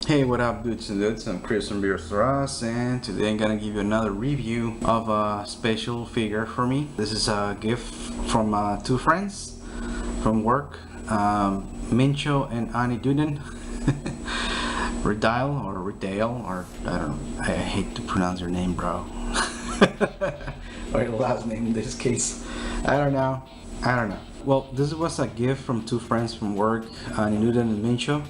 Hey, what up, dudes and dudes? I'm Chris from VirussRuss, and today I'm gonna give you another review of a special figure for me. This is a gift from two friends from work, Mincho and Annie Duden. Redale, or I don't know. I hate to pronounce your name, bro. Or your last name in this case. I don't know. Well, this was a gift from two friends from work, Annie Duden and Mincho.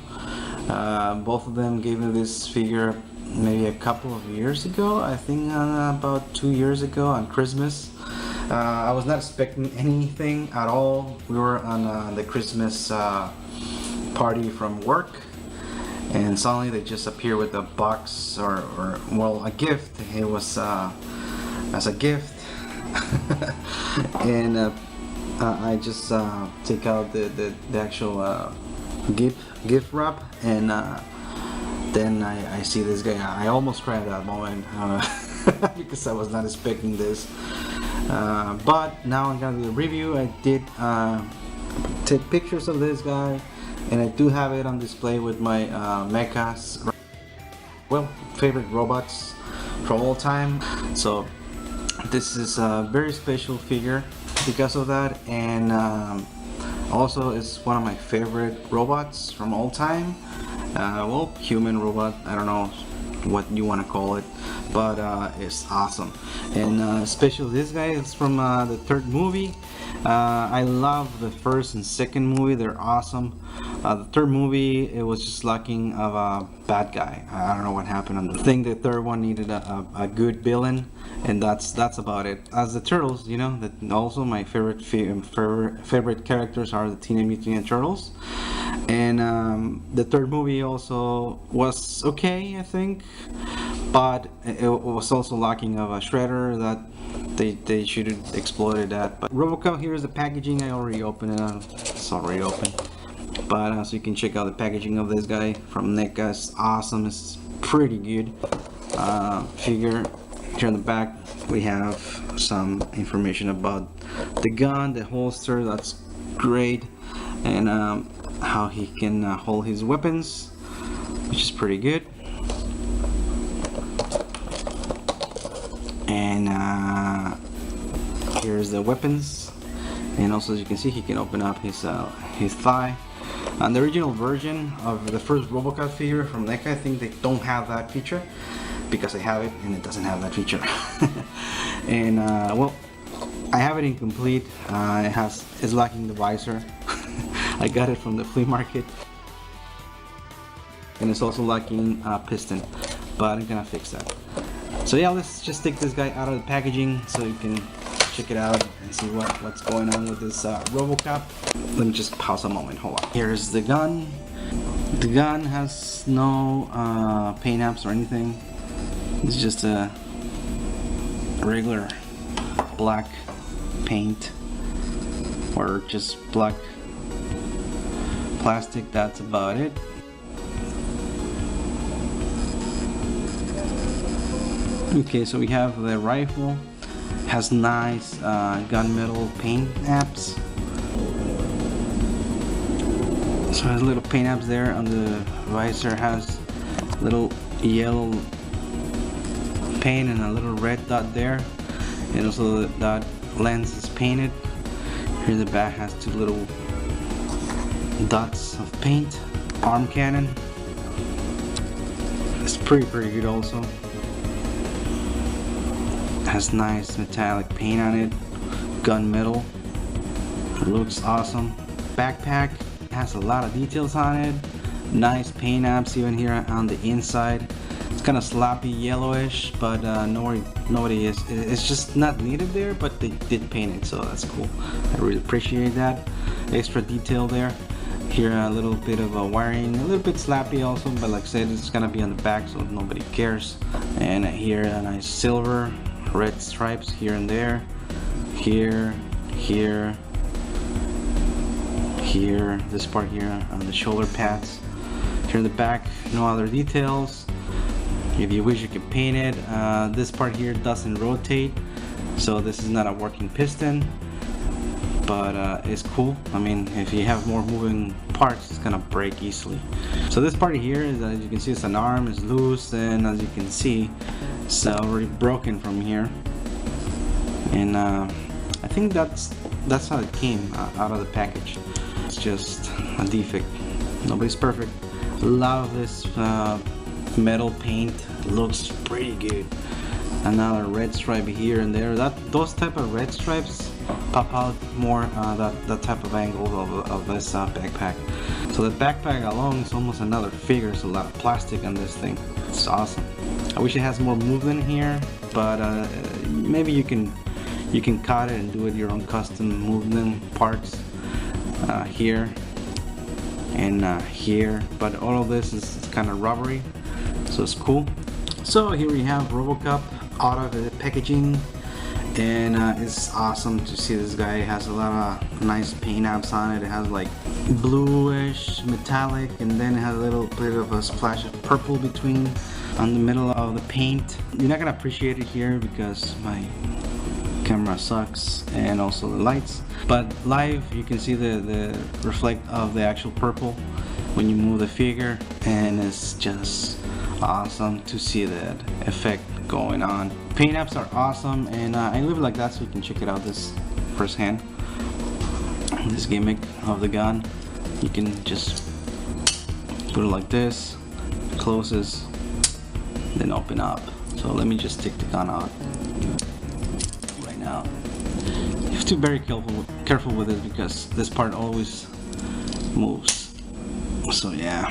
Both of them gave me this figure maybe a couple of years ago. I think about 2 years ago on Christmas. I was not expecting anything at all. We were on the Christmas party from work, and suddenly they just appear with a box or well, a gift. It was as a gift. And I just take out the actual gift wrap, and then I see this guy. I almost cried at that moment because I was not expecting this. But now I'm gonna do a review. I did take pictures of this guy, and I do have it on display with my Neca's, well, favorite robots from all time. So this is a very special figure because of that, and also it's one of my favorite robots from all time. Well, human robot, I don't know what you want to call it, but it's awesome. And especially this guy is from the third movie. I love the first and second movie, they're awesome. The third movie, it was just lacking of a bad guy. I don't know what happened on the thing. The third one needed a good villain, and that's about it. As the Turtles, you know, that also my favorite characters are the Teenage Mutant Ninja Turtles. And the third movie also was okay, I think, but it was also lacking of a Shredder that they should have exploited that. But Robocop, here's the packaging. I already opened it. It's already open. But so you can check out the packaging of this guy from Neca. It's awesome. It's pretty good figure. Here on the back we have some information about the gun, the holster. That's great, and how he can hold his weapons, which is pretty good. And here's the weapons, and also, as you can see, he can open up his thigh. On the original version of the first Robocop figure from Neca, I think they don't have that feature, because I have it and it doesn't have that feature. And well, I have it incomplete. It's lacking the visor. I got it from the flea market, and it's also lacking a piston, but I'm gonna fix that. So yeah, let's just take this guy out of the packaging so you can check it out and see what's going on with this Robocop. Let me just pause a moment, hold on. Here's the gun. The gun has no paint apps or anything. It's just a regular black paint, or just black plastic. That's about it. Okay, so we have the rifle. Has nice gunmetal paint apps. So it has little paint apps there. On the visor has little yellow paint and a little red dot there, and also that lens is painted. Here the back has two little dots of paint. Arm cannon. It's pretty good also. Has nice metallic paint on it, gunmetal. It looks awesome. Backpack has a lot of details on it. Nice paint apps even here on the inside. It's kind of sloppy yellowish, but nobody is. It's just not needed there, but they did paint it, so that's cool. I really appreciate that. Extra detail there. Here a little bit of a wiring, a little bit sloppy also, but like I said, it's gonna be on the back, so nobody cares. And here a nice silver, red stripes here and there, here, this part here on the shoulder pads. Here in the back, no other details. If you wish, you can paint it. This part here doesn't rotate, so this is not a working piston, but it's cool. I mean, if you have more moving parts is gonna break easily. So this part here is, as you can see, it's an arm, is loose, and as you can see, it's already broken from here. And I think that's how it came out of the package. It's just a defect. Nobody's perfect. A lot of this metal paint looks pretty good. Another red stripe here and there. Those type of red stripes pop out more that type of angle of this backpack. So the backpack alone is almost another figure. There's a lot of plastic on this thing. It's awesome. I wish it has more movement here, but maybe you can cut it and do it your own custom movement parts here and here. But all of this is kind of rubbery, so it's cool. So here we have Robocop out of the packaging, and it's awesome to see this guy. It has a lot of nice paint apps on it. It has like bluish metallic, and then it has a little bit of a splash of purple between on the middle of the paint. You're not gonna appreciate it here because my camera sucks, and also the lights, but live you can see the reflect of the actual purple when you move the figure, and it's just awesome to see that effect going on. Paint apps are awesome, and I leave it like that so you can check it out this firsthand. This gimmick of the gun, you can just put it like this, closes, then open up. So let me just take the gun out right now. You have to be very careful with it because this part always moves. So yeah,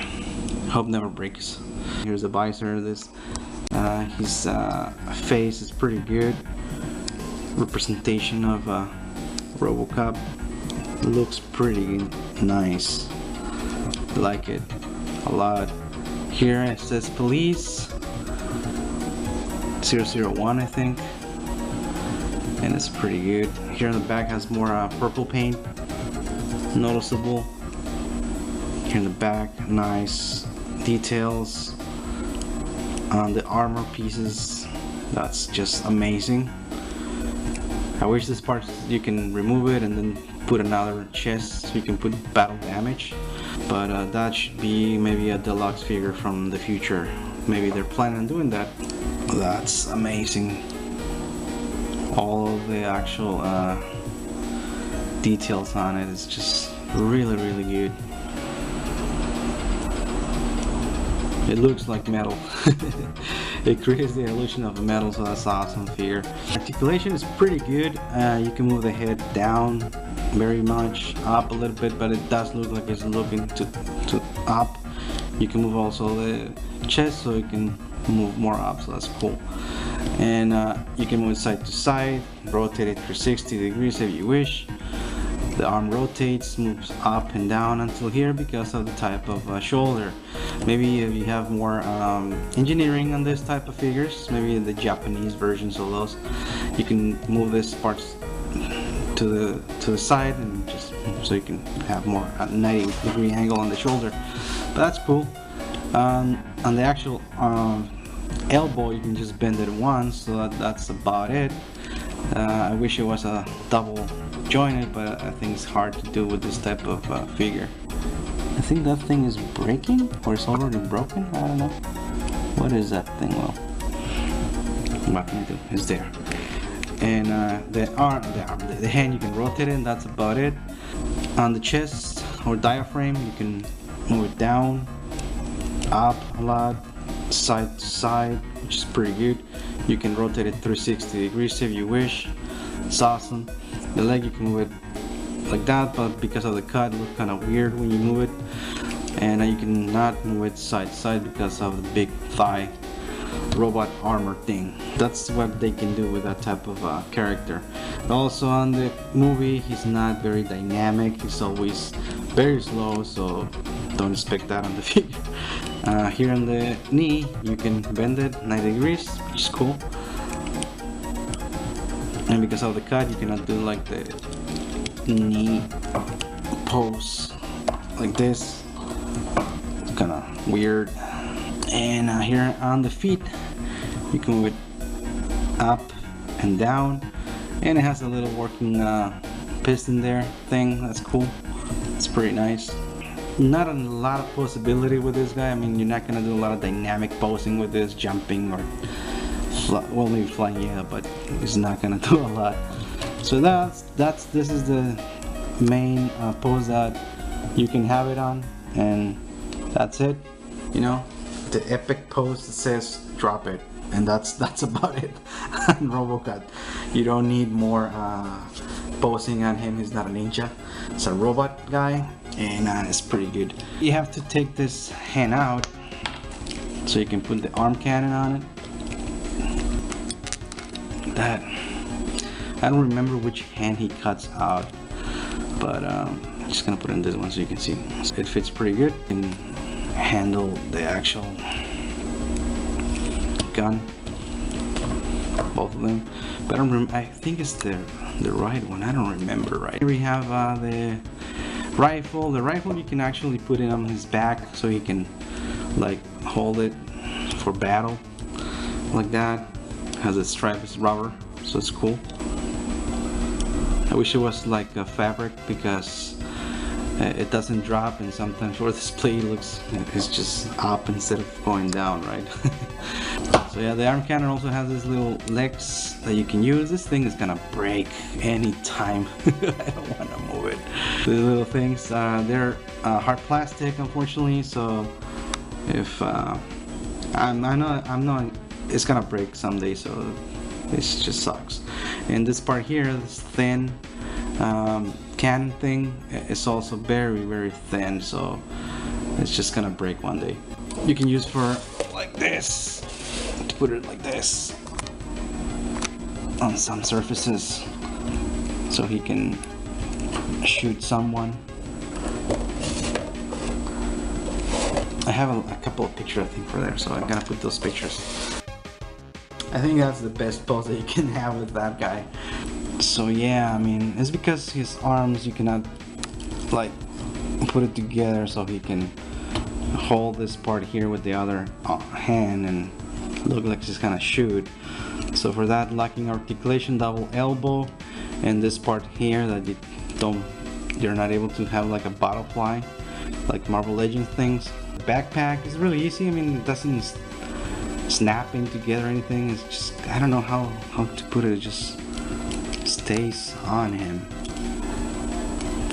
hope never breaks. Here's the visor. This his face is pretty good. Representation of Robocop. Looks pretty nice. I like it a lot. Here it says police 001, I think, and it's pretty good. Here in the back has more purple paint, noticeable. Here in the back, nice details on the armor pieces. That's just amazing. I wish this part you can remove it and then put another chest so you can put battle damage, but that should be maybe a deluxe figure from the future. Maybe they're planning on doing that. That's amazing. All of the actual details on it is just really good. It looks like metal. It creates the illusion of a metal, so that's awesome figure. Articulation is pretty good. You can move the head down very much, up a little bit, but it does look like it's looking to up. You can move also the chest, so you can move more up, so that's cool. And you can move it side to side, rotate it 360 degrees if you wish. The arm rotates, moves up and down until here because of the type of shoulder. Maybe if you have more engineering on this type of figures, maybe the Japanese versions of those, you can move this parts to the side and just so you can have more 90-degree angle on the shoulder. But that's cool. On the actual elbow, you can just bend it once, so that's about it. I wish it was a double jointed, but I think it's hard to do with this type of figure. I think that thing is breaking, or it's already broken. I don't know. What is that thing? Well, what can I do? It's there. And the hand you can rotate it, and that's about it. On the chest or diaphragm, you can move it down, up a lot, side to side, which is pretty good. You can rotate it 360 degrees if you wish. It's awesome. The leg, you can move it like that, but because of the cut, it looks kind of weird when you move it. And you can not move it side to side because of the big thigh robot armor thing. That's what they can do with that type of character. Also on the movie, he's not very dynamic. He's always very slow, so don't expect that on the figure. Here on the knee, you can bend it 90 degrees, which is cool. And because of the cut, you cannot do like the knee pose like this. It's kind of weird. And here on the feet, you can move it up and down, and it has a little working piston there thing. That's cool. It's pretty nice. Not a lot of possibility with this guy. I mean, you're not gonna do a lot of dynamic posing with this, jumping or well, maybe flying, yeah, but it's not gonna do a lot. So this is the main pose that you can have it on, and that's it. You know, the epic pose that says drop it, and that's about it on Robocop. You don't need more posing on him. He's not a ninja, it's a robot guy, and it's pretty good. You have to take this hand out so you can put the arm cannon on it. That I don't remember which hand he cuts out, but I'm just gonna put it in this one so you can see. It fits pretty good. You can handle the actual gun, both of them. But I think it's the right one. I don't remember right. Here we have the rifle. The rifle you can actually put it on his back so he can like hold it for battle like that. Has a striped rubber, so it's cool. I wish it was like a fabric because it doesn't drop, and sometimes for display it's just up instead of going down, right? So yeah, the arm cannon also has these little legs that you can use. This thing is gonna break anytime. I don't want to move it. The little things, they're hard plastic, unfortunately. So if I'm not, it's gonna break someday. So this just sucks. And this part here, this thin cannon thing, is also very thin. So it's just gonna break one day. You can use for like this. To put it like this on some surfaces so he can shoot someone. I have a couple of pictures I think for there, so I'm gonna put those pictures. I think that's the best pose that you can have with that guy. So yeah, I mean, it's because his arms, you cannot like put it together so he can hold this part here with the other hand and look like he's gonna shoot. So for that, locking articulation, double elbow, and this part here that you're not able to have like a butterfly like Marvel Legends things. Backpack is really easy. I mean, it doesn't snap in together or anything. It's just, I don't know how to put it. It just stays on him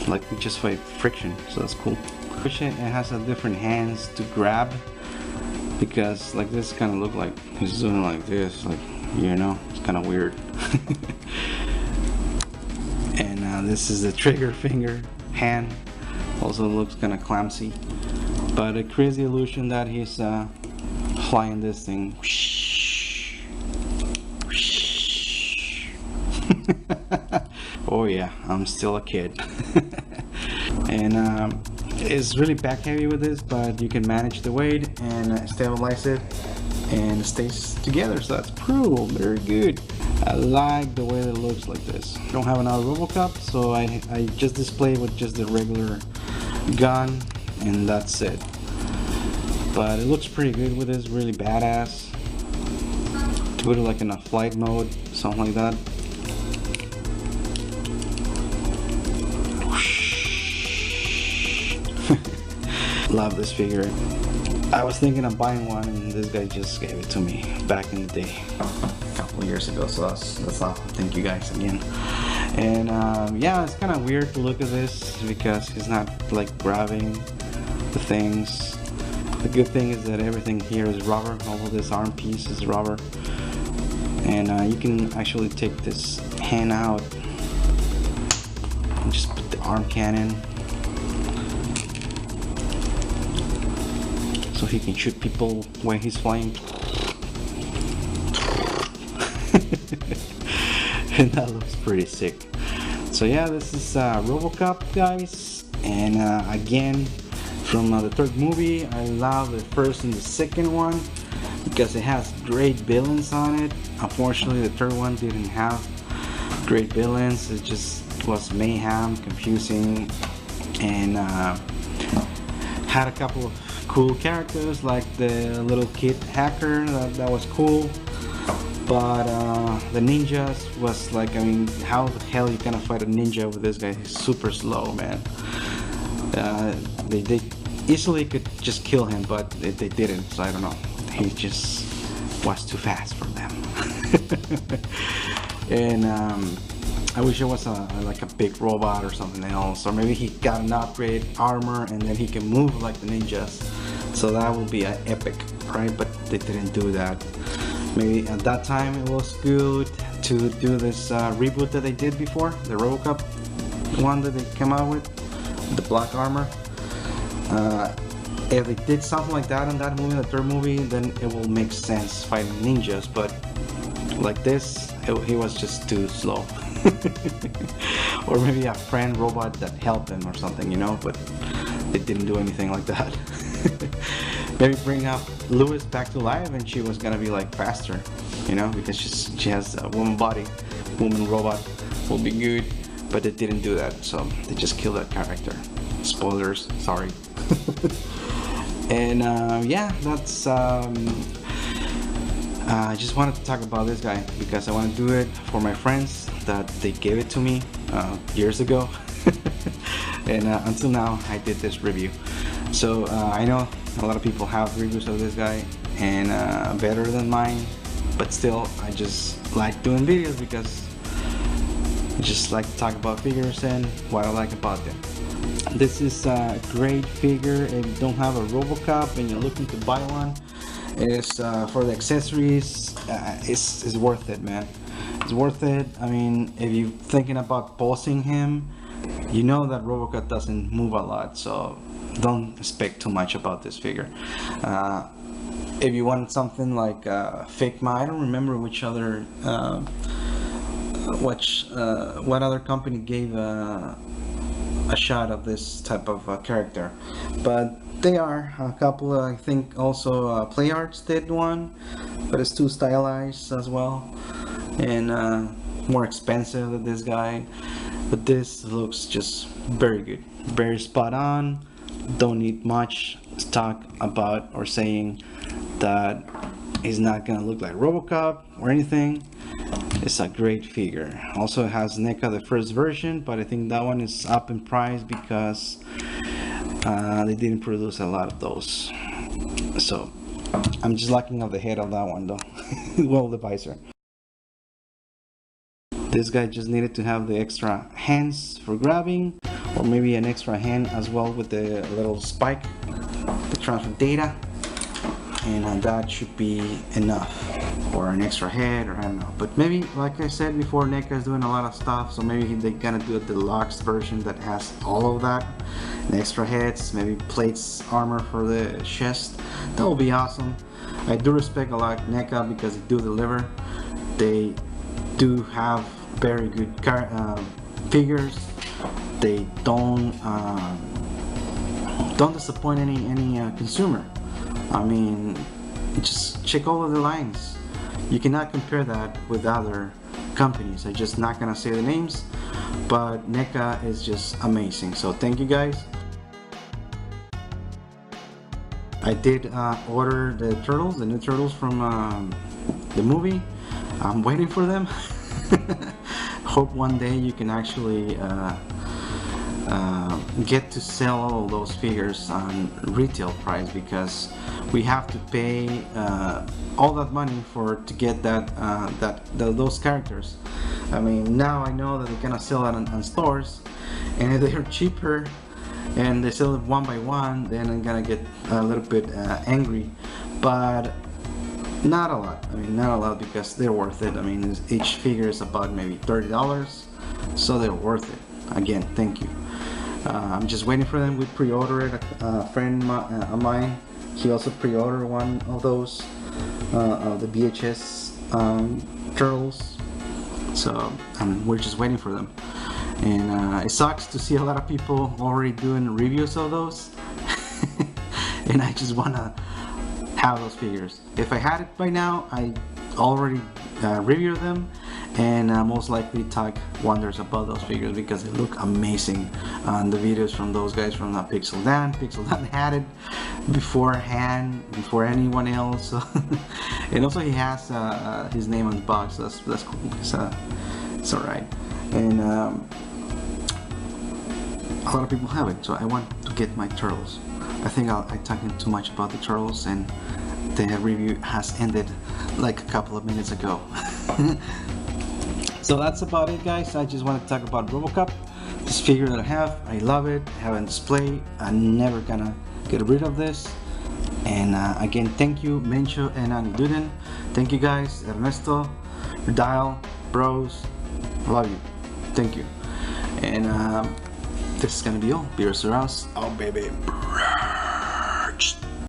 like just by friction, so that's cool. It has a different hands to grab, because like this kind of look like he's doing like this, like, you know, it's kind of weird. And this is the trigger finger hand, also looks kind of clumsy, but it creates the illusion that he's flying this thing. Oh yeah, I'm still a kid. And it's really back heavy with this, but you can manage the weight and stabilize it, and it stays together, so that's cool, very good. I like the way it looks like this. I don't have another Robocop, so I just display with just the regular gun, and that's it. But it looks pretty good with this, really badass. To put it like in a flight mode, something like that. Love this figure. I was thinking of buying one, and this guy just gave it to me back in the day, a couple years ago. So that's awesome. Thank you guys again. And yeah, it's kind of weird to look at this because he's not like grabbing the things. The good thing is that everything here is rubber. All of this arm piece is rubber, and you can actually take this hand out and just put the arm cannon, so he can shoot people when he's flying. And that looks pretty sick. So yeah, this is Robocop, guys. And again, from the third movie, I love the first and the second one because it has great villains on it. Unfortunately, the third one didn't have great villains. It just was mayhem, confusing, and had a couple of cool characters like the little kid hacker, that was cool. But the ninjas was like, I mean, how the hell you gonna fight a ninja with this guy? He's super slow, man. They easily could just kill him, but they didn't, so I don't know. He just was too fast for them. And I wish it was like a big robot or something else, or maybe he got an upgrade armor and then he can move like the ninjas. So that would be epic, right? But they didn't do that. Maybe at that time it was good to do this reboot that they did before, the Robocop one that they came out with, the black armor. If they did something like that in that movie, the third movie, then it will make sense fighting ninjas. But like this, he was just too slow. Or maybe a friend robot that helped him or something, you know, but they didn't do anything like that. Maybe bring up Lewis back to life and she was gonna be like faster, you know, because she has a woman body, woman robot will be good, but they didn't do that, so they just killed that character. Spoilers, sorry. And yeah, that's I just wanted to talk about this guy because I want to do it for my friends that they gave it to me years ago. And until now I did this review. So I know a lot of people have reviews of this guy and better than mine, but still I just like doing videos because I just like to talk about figures and what I like about them. This is a great figure. If you don't have a Robocop and you're looking to buy one, it's for the accessories, it's worth it, man. It's worth it. I mean, if you're thinking about posing him, you know that Robocop doesn't move a lot, so don't expect too much about this figure. If you want something like Figma, I don't remember which other what other company gave a shot of this type of character, but they are a couple. I think also Play Arts did one, but it's too stylized as well and more expensive than this guy. But this looks just very good, very spot on. Don't need much to talk about or saying that he's not gonna look like Robocop or anything. It's a great figure. Also, it has Neca, the first version, but I think that one is up in price because they didn't produce a lot of those. So I'm just lacking of the head of that one though. Well, the visor. This guy just needed to have the extra hands for grabbing, or maybe an extra hand as well with the little spike to transfer data, and that should be enough. Or an extra head, or I don't know. But maybe, like I said before, Neca is doing a lot of stuff, so maybe they're gonna do a deluxe version that has all of that, and extra heads, maybe plates, armor for the chest. That will be awesome. I do respect a lot Neca because they do deliver. They do have very good figures. They don't disappoint any consumer. I mean, just check all of the lines. You cannot compare that with other companies. I'm just not gonna say the names, but Neca is just amazing. So thank you guys. I did order the turtles, the new turtles from the movie. I'm waiting for them. Hope one day you can actually get to sell all those figures on retail price, because we have to pay all that money to get those characters. I mean, now I know that they're gonna sell it on stores, and if they're cheaper and they sell it one by one, then I'm gonna get a little bit angry, but not a lot. I mean, not a lot, because they're worth it. I mean, each figure is about maybe $30, so they're worth it. Again, thank you. I'm just waiting for them. We pre-ordered it. A friend of mine, he also pre-ordered one of those, the VHS turtles. So we're just waiting for them. And it sucks to see a lot of people already doing reviews of those. And I just wanna have those figures. If I had it by now, I already reviewed them, and most likely talk wonders about those figures because they look amazing on the videos from those guys from Pixel Dan. Pixel Dan had it beforehand, before anyone else. And also he has his name on the box. That's cool. It's alright. And a lot of people have it, so I want to get my turtles. I think I talking too much about the turtles, and the review has ended like a couple of minutes ago. So that's about it, guys. I just want to talk about Robocop. This figure that I have, I love it. I have it on display. I'm never gonna get rid of this. And again, thank you, Mencho and Annie Duden. Thank you, guys. Ernesto, Dial, Bros. Love you. Thank you. And this is gonna be all. VirussRuss. Oh, baby.